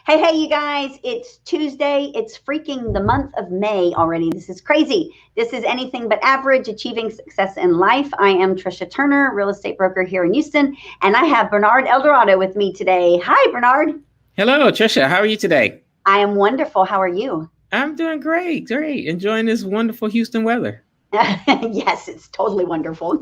Hey, you guys, it's Tuesday. It's freaking the month of May already. This is crazy. This is Anything But Average, Achieving Success in Life. I am Trisha Turner, real estate broker here in Houston, and I have Bernard Eldorrado with me today. Hi, Bernard. Hello, Trisha. How are you today? I am wonderful. How are you? I'm doing great. Enjoying this wonderful Houston weather. Yes, it's totally wonderful.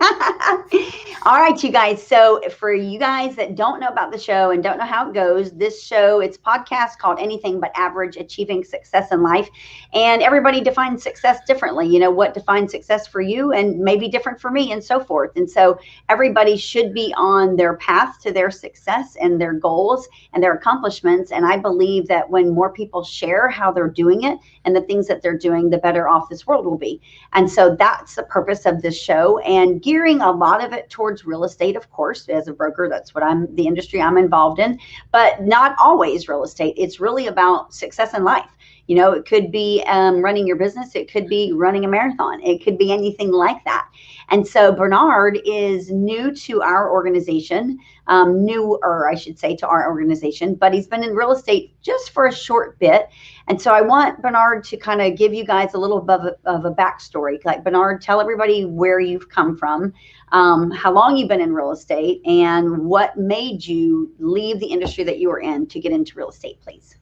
All right, you guys. So for you guys that don't know about the show and don't know how it goes, this show, it's a podcast called Anything But Average, Achieving Success in Life. And everybody defines success differently. You know, what defines success for you and maybe different for me and so forth. And so everybody should be on their path to their success and their goals and their accomplishments. And I believe that when more people share how they're doing it and the things that they're doing, the better off this world will be. And so that's the purpose of this show, and gearing a lot of it towards real estate, of course. As a broker, that's what the industry I'm involved in, but not always real estate. It's really about success in life. You know, it could be running your business. It could be running a marathon. It could be anything like that. And so Bernard is new to our organization, newer, I should say, to our organization, but he's been in real estate just for a short bit. And so I want Bernard to kind of give you guys a little bit of a backstory. Like, Bernard, tell everybody where you've come from, how long you've been in real estate, and what made you leave the industry that you were in to get into real estate, please.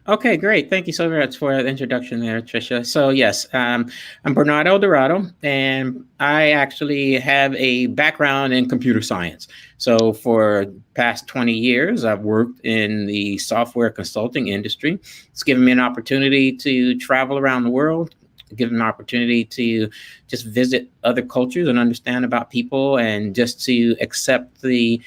Okay, great. Thank you so much for the introduction there, Trisha. So yes, I'm Bernard Eldorrado, and I actually have a background in computer science. So for the past 20 years, I've worked in the software consulting industry. It's given me an opportunity to travel around the world, given an opportunity to just visit other cultures and understand about people, and just to accept the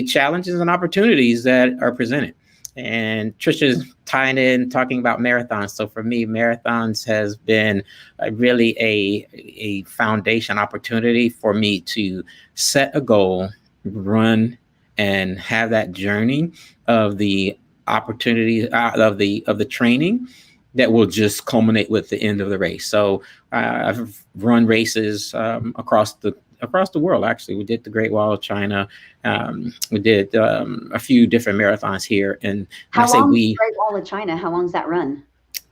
challenges and opportunities that are presented. And Trisha's tying in, talking about marathons. So for me, marathons has been really a foundation opportunity for me to set a goal, run, and have that journey of the opportunity of the training that will just culminate with the end of the race. So I've run races across the world. Actually, we did the Great Wall of China. We did a few different marathons here. And how long is the Great Wall of China? How long does that run?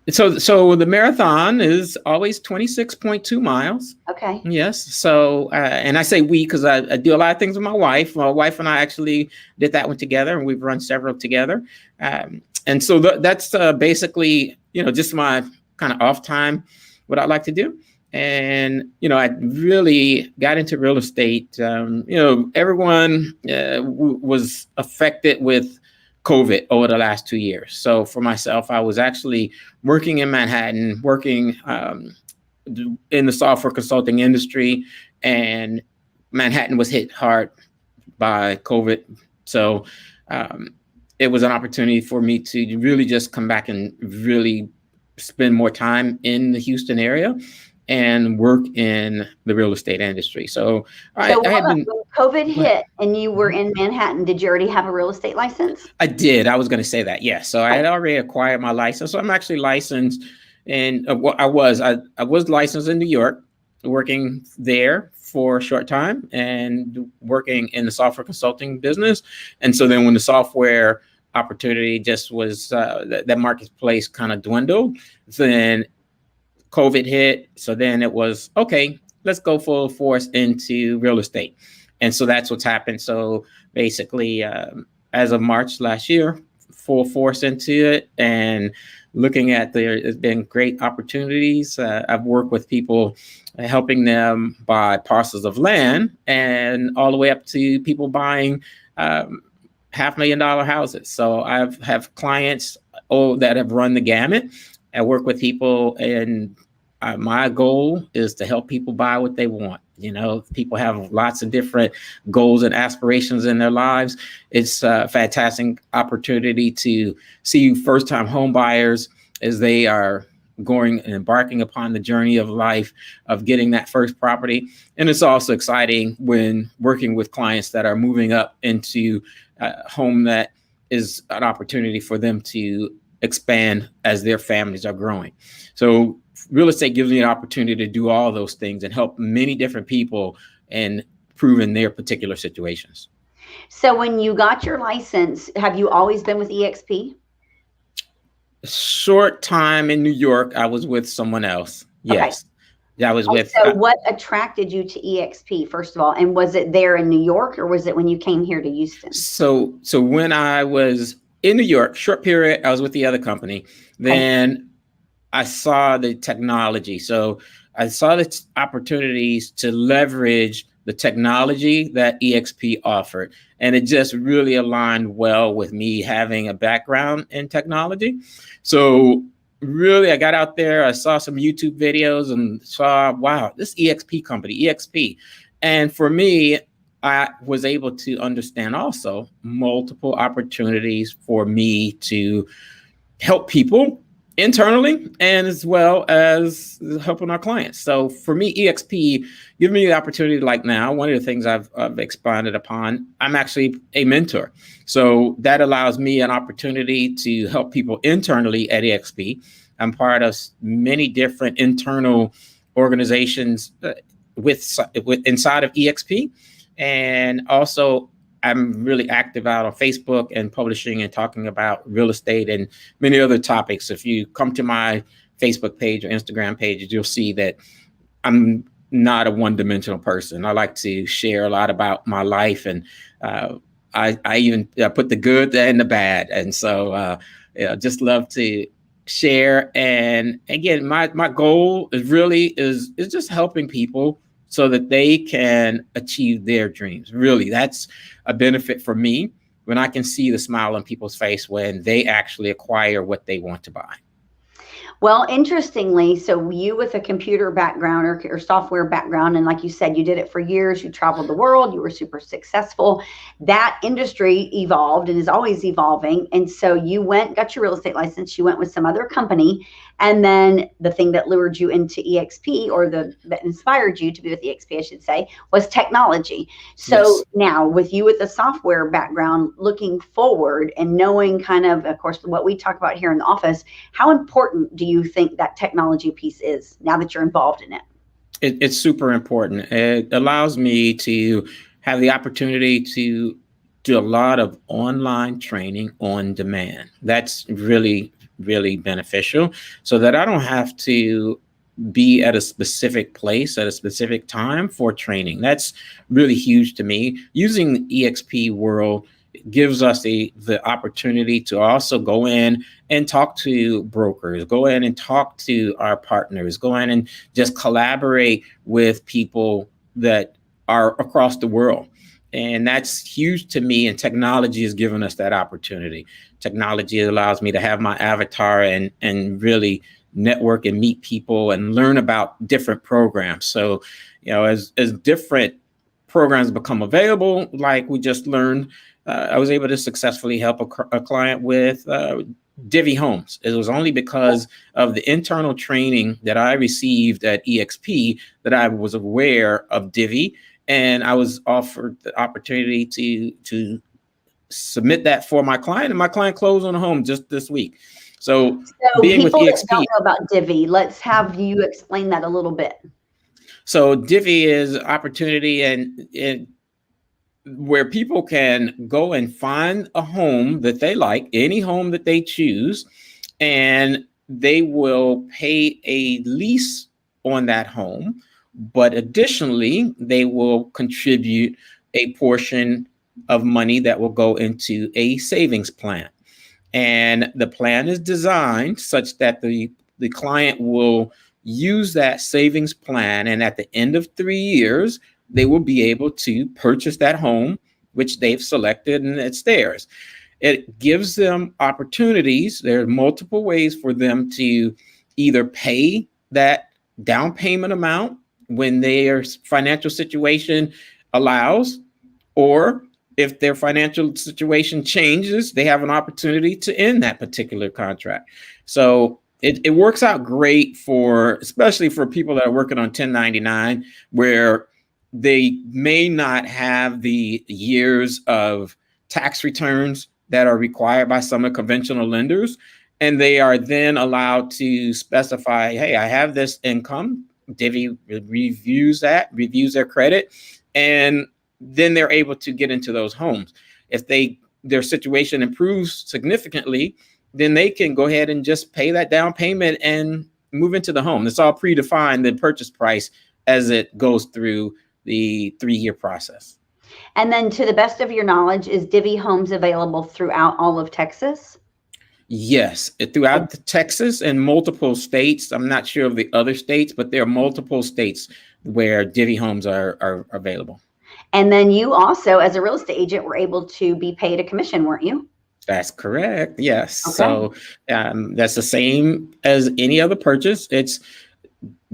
So the marathon is always 26.2 miles. Okay. Yes. So, and I say we because I do a lot of things with my wife. My wife and I actually did that one together, and we've run several together. And so that's basically, just my kind of off time, what I like to do. And, I really got into real estate. Everyone was affected with COVID over the last 2 years. So for myself, I was actually working in Manhattan, working in the software consulting industry, and Manhattan was hit hard by COVID. So it was an opportunity for me to really just come back and really spend more time in the Houston area and work in the real estate industry. So I had been, when COVID hit and you were in Manhattan, did you already have a real estate license? I did. I was going to say that. Yes. So I had already acquired my license. So I'm actually licensed in I was licensed in New York, working there for a short time and working in the software consulting business. And so then when the software opportunity just was, that marketplace kind of dwindled, then COVID hit. So then it was, okay, let's go full force into real estate. And so that's what's happened. So basically, as of March last year, full force into it and looking at there's been great opportunities. I've worked with people, helping them buy parcels of land, and all the way up to people buying $500,000 houses. So I have clients that have run the gamut. I work with people, and my goal is to help people buy what they want. People have lots of different goals and aspirations in their lives. It's a fantastic opportunity to see first-time home buyers as they are going and embarking upon the journey of life of getting that first property. And it's also exciting when working with clients that are moving up into a home that is an opportunity for them to expand as their families are growing. So real estate gives me an opportunity to do all those things and help many different people and prove in their particular situations. So when you got your license, have you always been with EXP? Short time in New York, I was with someone else. Yes. Okay. I was with. So what attracted you to EXP, first of all? And was it there in New York, or was it when you came here to Houston? So when I was in New York, short period, I was with the other company. Then I saw the technology. So I saw the opportunities to leverage the technology that EXP offered. And it just really aligned well with me having a background in technology. So really, I got out there, I saw some YouTube videos and saw, wow, this EXP company, EXP. And for me, I was able to understand also multiple opportunities for me to help people internally and as well as helping our clients. So for me, EXP give me the opportunity like now. One of the things I've expanded upon, I'm actually a mentor. So that allows me an opportunity to help people internally at EXP. I'm part of many different internal organizations with inside of EXP. And also I'm really active out on Facebook and publishing and talking about real estate and many other topics. If you come to my Facebook page or Instagram page, you'll see that I'm not a one-dimensional person. I like to share a lot about my life, and I even put the good and the bad. And so just love to share. And again, my goal is really is just helping people so that they can achieve their dreams. Really, that's a benefit for me when I can see the smile on people's face when they actually acquire what they want to buy. Well, interestingly, so you with a computer background or software background, and like you said, you did it for years, you traveled the world, you were super successful. That industry evolved and is always evolving. And so you got your real estate license, you went with some other company, and then the thing that lured you into EXP, or that inspired you to be with EXP, I should say, was technology. So yes. Now with you with the software background, looking forward and knowing kind of course, what we talk about here in the office, how important do you think that technology piece is now that you're involved in it? It's super important. It allows me to have the opportunity to do a lot of online training on demand. That's really, really beneficial, so that I don't have to be at a specific place at a specific time for training. That's really huge to me. Using EXP World gives us the opportunity to also go in and talk to brokers, go in and talk to our partners, go in and just collaborate with people that are across the world. And that's huge to me. And technology has given us that opportunity. Technology allows me to have my avatar and really network and meet people and learn about different programs. So, as different programs become available, like we just learned, I was able to successfully help a client with Divi homes. It was only because of the internal training that I received at EXP that I was aware of Divi, and I was offered the opportunity to submit that for my client, and my client closed on a home just this week. So being with EXP, that don't know about Divi, let's have you explain that a little bit. So Divi is opportunity and where people can go and find a home that they like, any home that they choose, and they will pay a lease on that home. But additionally, they will contribute a portion of money that will go into a savings plan. And the plan is designed such that the client will use that savings plan, and at the end of 3 years, they will be able to purchase that home, which they've selected, and it's theirs. It gives them opportunities. There are multiple ways for them to either pay that down payment amount when their financial situation allows, or if their financial situation changes, they have an opportunity to end that particular contract. So it works out great especially for people that are working on 1099, where they may not have the years of tax returns that are required by some of the conventional lenders. And they are then allowed to specify, hey, I have this income. Divi reviews their credit, and then they're able to get into those homes. If their situation improves significantly, then they can go ahead and just pay that down payment and move into the home. It's all predefined, the purchase price, as it goes through the 3-year process. And then, to the best of your knowledge, is Divi Homes available throughout all of Texas? Yes, throughout Texas and multiple states. I'm not sure of the other states, but there are multiple states where Divi Homes are available. And then you also, as a real estate agent, were able to be paid a commission, weren't you? That's correct. Yes. Okay. So that's the same as any other purchase. It's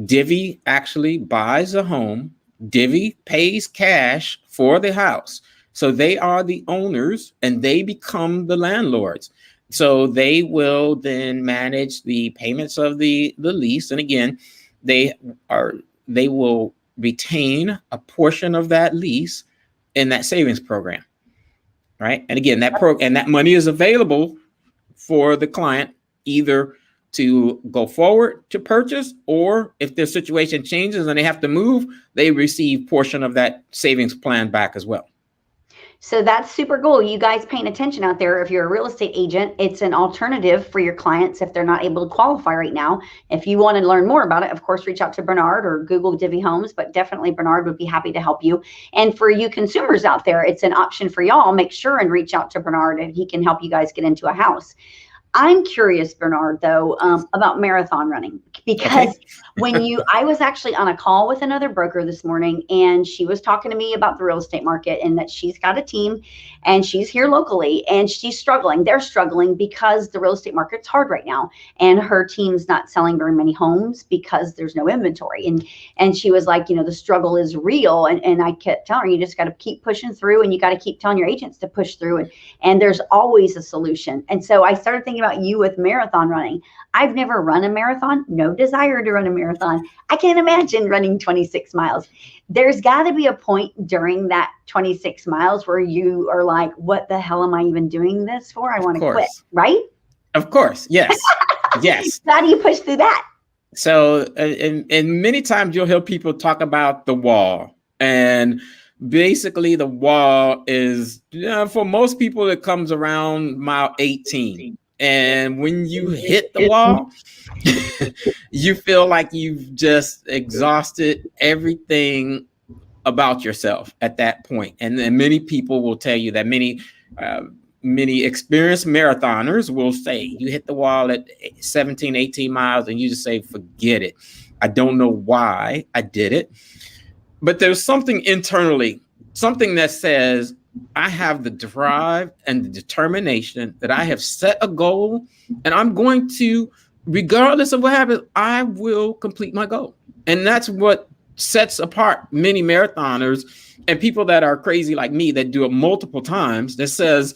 Divi actually buys a home. Divi pays cash for the house. So they are the owners and they become the landlords. So they will then manage the payments of the lease. And again, they will retain a portion of that lease in that savings program. Right. And again, that money is available for the client either to go forward to purchase, or if their situation changes and they have to move, they receive portion of that savings plan back as well. So that's super cool. You guys paying attention out there. If you're a real estate agent, it's an alternative for your clients if they're not able to qualify right now. If you want to learn more about it, of course, reach out to Bernard or Google Divi Homes, but definitely Bernard would be happy to help you. And for you consumers out there, it's an option for y'all. Make sure and reach out to Bernard and he can help you guys get into a house. I'm curious, Bernard, though, about marathon running, because I was actually on a call with another broker this morning, and she was talking to me about the real estate market and that she's got a team and she's here locally and she's struggling. They're struggling because the real estate market's hard right now, and her team's not selling very many homes because there's no inventory. And she was like, the struggle is real. And I kept telling her, you just got to keep pushing through, and you got to keep telling your agents to push through, and there's always a solution. And so I started thinking about you with marathon running. I've never run a marathon, no desire to run a marathon. I can't imagine running 26 miles. There's got to be a point during that 26 miles where you are like, what the hell am I even doing this for? I want to quit, right? Of course. Yes. Yes. How do you push through that? So, and many times you'll hear people talk about the wall, and basically the wall is, for most people, it comes around mile 18. And when you hit the wall, you feel like you've just exhausted everything about yourself at that point. And then many people will tell you that many experienced marathoners will say you hit the wall at 17, 18 miles and you just say, forget it. I don't know why I did it. But there's something internally, something that says, I have the drive and the determination that I have set a goal, and I'm going to, regardless of what happens, I will complete my goal. And that's what sets apart many marathoners and people that are crazy like me that do it multiple times, that says,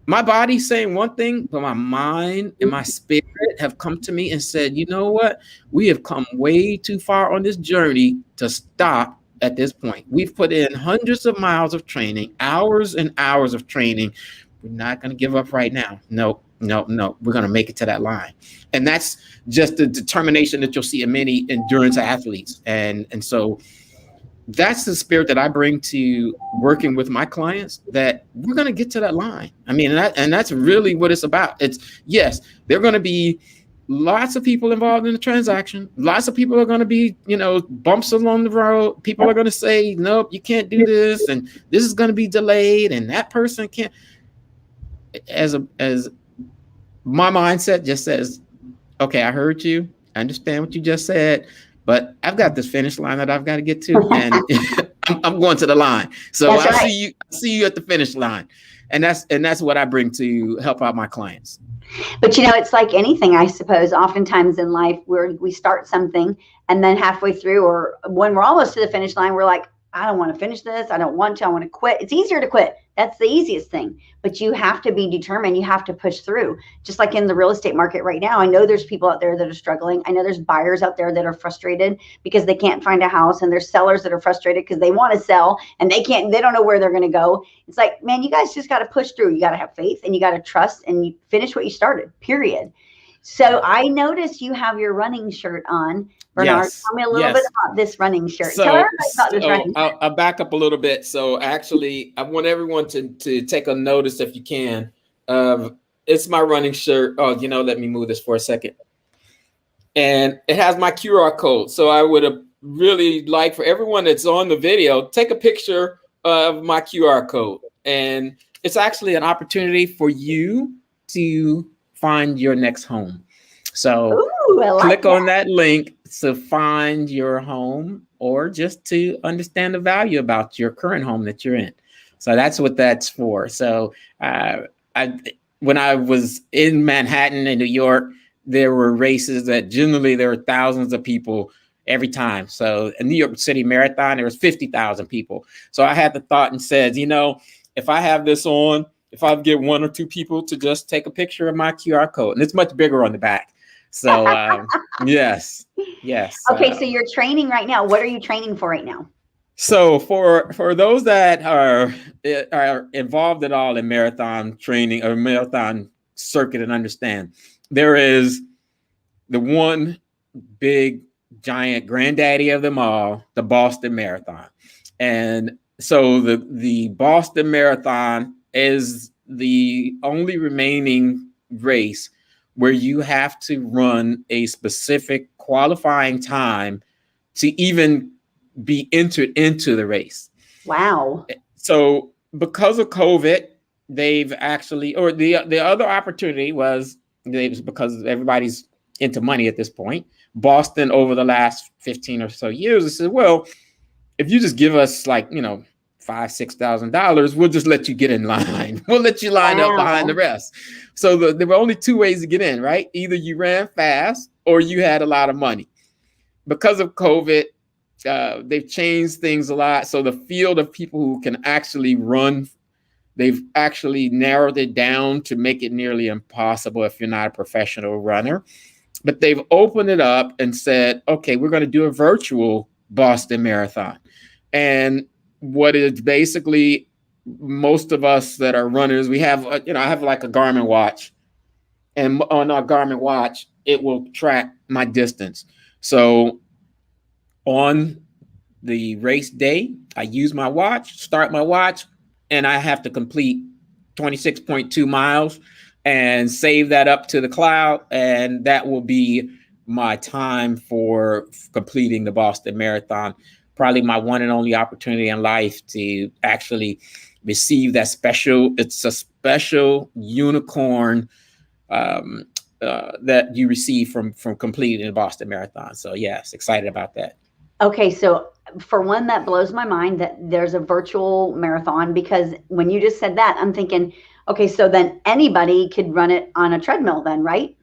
my body's saying one thing, but my mind and my spirit have come to me and said, you know what? We have come way too far on this journey to stop at this point. We've put in hundreds of miles of training, hours and hours of training. We're not going to give up right now. No. We're going to make it to that line. And that's just the determination that you'll see in many endurance athletes. And so that's the spirit that I bring to working with my clients, that we're going to get to that line. I mean, and that's really what it's about. It's, yes, there are going to be lots of people involved in the transaction. Lots of people are going to be, bumps along the road. People are going to say, nope, you can't do this. And this is going to be delayed. And that person can't. As my mindset just says, okay, I heard you. I understand what you just said, but I've got this finish line that I've got to get to. And I'm going to the line. So I'll see you at the finish line. And that's what I bring to help out my clients. But it's like anything, I suppose, oftentimes in life where we start something and then halfway through, or when we're almost to the finish line, we're like, I don't want to finish this. I don't want to. I want to quit. It's easier to quit That's the easiest thing. But you have to be determined. You have to push through. Just like in the real estate market right now, I know there's people out there that are struggling. I know there's buyers out there that are frustrated because they can't find a house, and there's sellers that are frustrated because they want to sell and they don't know where they're going to go. It's like, man, you guys just got to push through. You got to have faith and you got to trust, and you finish what you started, period. So I noticed you have your running shirt on. Bernard, Yes. tell me a little bit about this running shirt. Tell So, everybody about this running shirt. I'll back up a little bit. So actually, I want everyone to take a notice if you can. It's my running shirt. Oh, let me move this for a second. And it has my QR code. So I would really like for everyone that's on the video, take a picture of my QR code. And it's actually an opportunity for you to find your next home. So click on that link to find your home, or just to understand the value about your current home that you're in. So that's what that's for. So when I was in Manhattan and New York, there were races that generally there were thousands of people every time. So in New York City Marathon, there was 50,000 people. So I had the thought and said, if I have this on, if I get one or two people to just take a picture of my QR code, and it's much bigger on the back. So yes. Okay, so you're training right now. What are you training for right now? So for those that are involved at all in marathon training or marathon circuit and understand, there is the one big giant granddaddy of them all, the Boston Marathon. And so the Boston Marathon is the only remaining race where you have to run a specific qualifying time to even be entered into the race. Wow. So because of COVID, they've actually, or the other opportunity was because everybody's into money at this point. Boston, over the last 15 or so years, has said, well, if you just give us $5,000-$6,000, we'll just let you get in line. We'll let you line up behind the rest. So there were only two ways to get in, right? Either you ran fast or you had a lot of money. Because of COVID, they've changed things a lot. So the field of people who can actually run, they've actually narrowed it down to make it nearly impossible if you're not a professional runner. But they've opened it up and said, okay, we're going to do a virtual Boston Marathon. And what is basically, most of us that are runners, we have, I have like a Garmin watch, and on our Garmin watch, it will track my distance. So on the race day, I use my watch, start my watch, and I have to complete 26.2 miles and save that up to the cloud. And that will be my time for completing the Boston Marathon. Probably my one and only opportunity in life to actually receive that special. It's a special unicorn that you receive from completing the Boston Marathon. So yes, excited about that. Okay, so for one, that blows my mind that there's a virtual marathon, because when you just said that, I'm thinking, okay, so then anybody could run it on a treadmill then, right?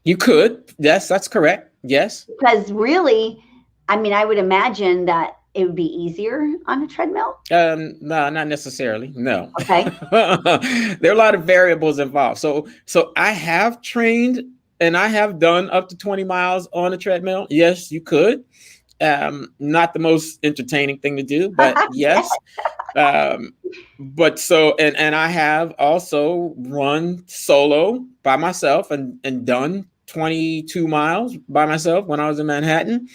You could. Yes, that's correct. Yes. Because really, I mean, I would imagine that it would be easier on a treadmill. No, not necessarily. No. Okay. There are a lot of variables involved. So I have trained and I have done up to 20 miles on a treadmill. Yes, you could. Not the most entertaining thing to do, but yes. But so, and I have also run solo by myself and done 22 miles by myself when I was in Manhattan.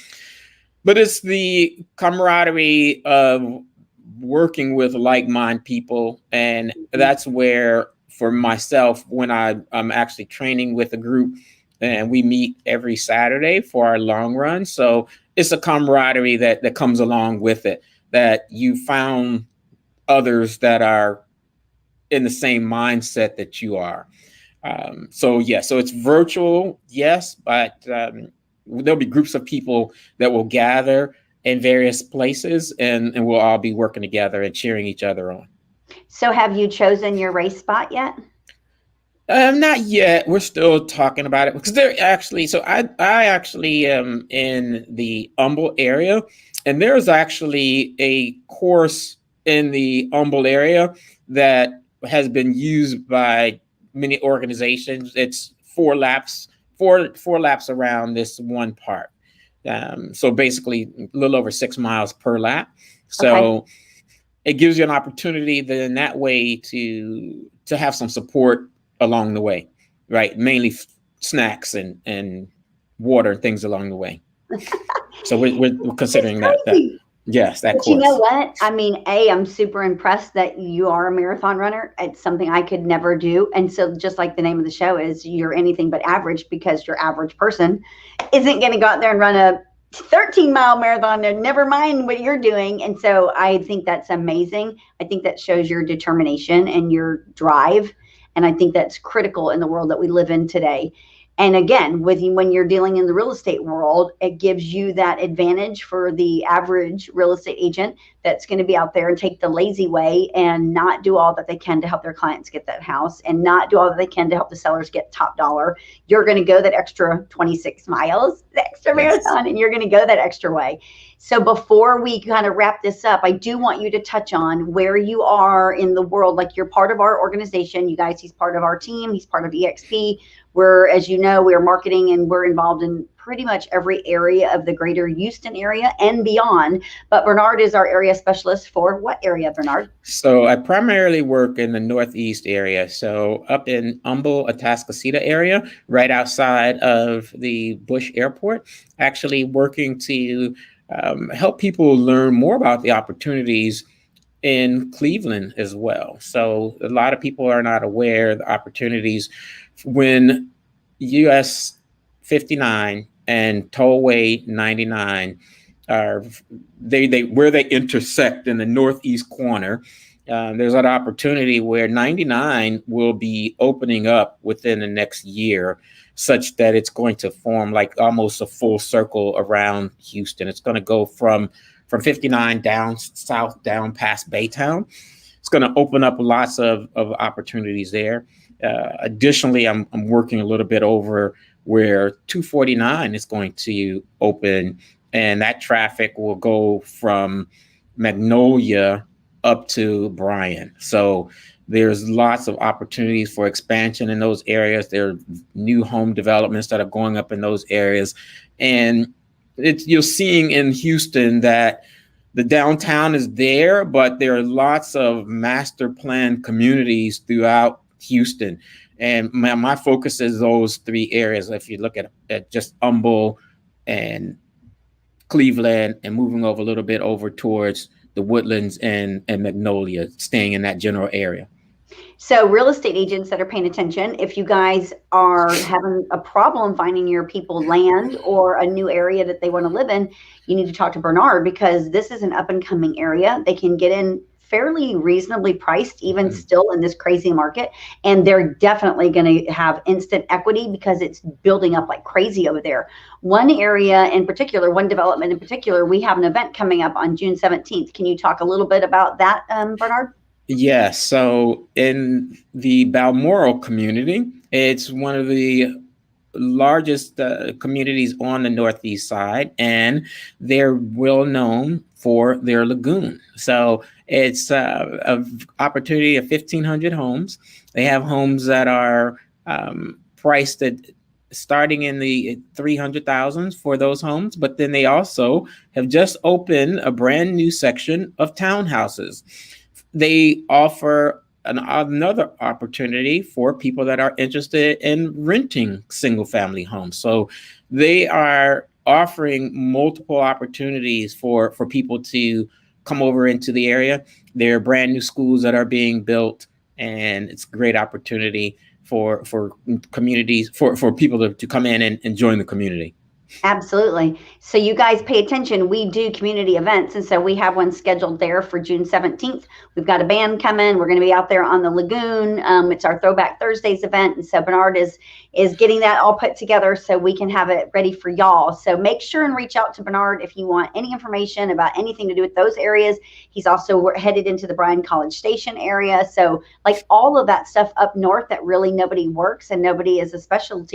But it's the camaraderie of working with like-minded people. And that's where, for myself, when I'm actually training with a group, and we meet every Saturday for our long run. So it's a camaraderie that comes along with it, that you found others that are in the same mindset that you are. So it's virtual, yes, but there'll be groups of people that will gather in various places, and we'll all be working together and cheering each other on. So have you chosen your race spot yet? Not yet. We're still talking about it, because they're actually, so I actually am in the Humble area, and there's actually a course in the Humble area that has been used by many organizations. It's four laps around this one park. So basically a little over 6 miles per lap. Okay. So it gives you an opportunity then that way to have some support along the way, right? Mainly snacks and water and things along the way. So we're considering that yes, that But you know course. what? I mean, I'm super impressed that you are a marathon runner. It's something I could never do. And so just like the name of the show is, you're anything but average, because your average person isn't going to go out there and run a 13-mile marathon, and never mind what you're doing. And so I think that's amazing. I think that shows your determination and your drive. And I think that's critical in the world that we live in today. And again, when you're dealing in the real estate world, it gives you that advantage for the average real estate agent that's going to be out there and take the lazy way and not do all that they can to help their clients get that house, and not do all that they can to help the sellers get top dollar. You're going to go that extra 26 miles, the extra marathon, and you're going to go that extra way. So before we kind of wrap this up, I do want you to touch on where you are in the world. Like, you're part of our organization. You guys, he's part of our team. He's part of EXP. We're, as you know, we're marketing, and we're involved in pretty much every area of the greater Houston area and beyond. But Bernard is our area specialist for what area, Bernard? So I primarily work in the Northeast area. So up in Humble, Atascocita area, right outside of the Bush Airport, actually working to help people learn more about the opportunities in Cleveland as well. So a lot of people are not aware of the opportunities when US 59 and Tollway 99 are where they intersect in the northeast corner. There's an opportunity where 99 will be opening up within the next year, such that it's going to form like almost a full circle around Houston. It's going to go from 59 down south, down past Baytown. It's going to open up lots of opportunities there. Additionally, I'm working a little bit over where 249 is going to open, and that traffic will go from Magnolia up to Bryan. So there's lots of opportunities for expansion in those areas. There are new home developments that are going up in those areas. And you're seeing in Houston that the downtown is there, but there are lots of master plan communities throughout Houston. And my focus is those three areas. If you look at just Humble and Cleveland, and moving over a little bit over towards the Woodlands and Magnolia, staying in that general area. So real estate agents that are paying attention, if you guys are having a problem finding your people land or a new area that they want to live in, you need to talk to Bernard, because this is an up and coming area. They can get in fairly reasonably priced, even still in this crazy market. And they're definitely going to have instant equity because it's building up like crazy over there. One area in particular, one development in particular, we have an event coming up on June 17th. Can you talk a little bit about that, Bernard? Yes. So in the Balmoral community, it's one of the largest communities on the northeast side, and they're well known for their lagoon. So it's an opportunity of 1,500 homes. They have homes that are priced at starting in the 300,000 for those homes, but then they also have just opened a brand new section of townhouses. They offer another opportunity for people that are interested in renting single family homes. So they are offering multiple opportunities for people to come over into the area. There are brand new schools that are being built, and it's a great opportunity for communities, for people to come in and join the community. Absolutely. So you guys pay attention. We do community events. And so we have one scheduled there for June 17th. We've got a band coming. We're going to be out there on the lagoon. It's our Throwback Thursdays event. And so Bernard is getting that all put together so we can have it ready for y'all. So make sure and reach out to Bernard if you want any information about anything to do with those areas. He's also headed into the Bryan College Station area. So like all of that stuff up north that really nobody works and nobody is a specialist,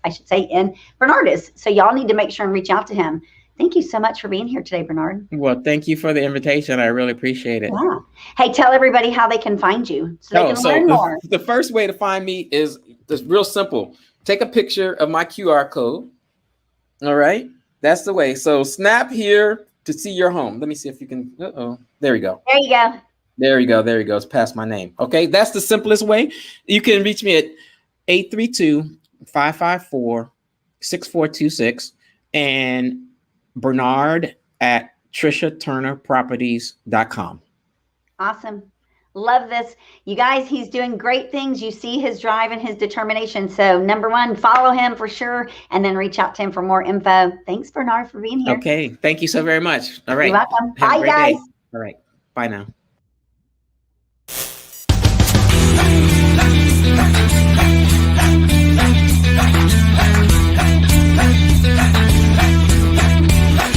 I should say, in Bernard is. So y'all need to make sure and reach out to him. Thank you so much for being here today, Bernard. Well, thank you for the invitation. I really appreciate it. Yeah. Hey, tell everybody how they can find you so they can learn more. The first way to find me is real simple. Take a picture of my QR code. All right. That's the way. So snap here to see your home. Let me see if you can. There we go. There you go. There you go. There you go. It's past my name. Okay. That's the simplest way. You can reach me at 832-554-6426 and Bernard at TrishaTurnerProperties.com. Awesome. Love this. You guys, he's doing great things. You see his drive and his determination. So number one, follow him for sure, and then reach out to him for more info. Thanks, Bernard, for being here. Okay. Thank you so very much. All right. You're welcome. Have Bye, guys. Day. All right. Bye now.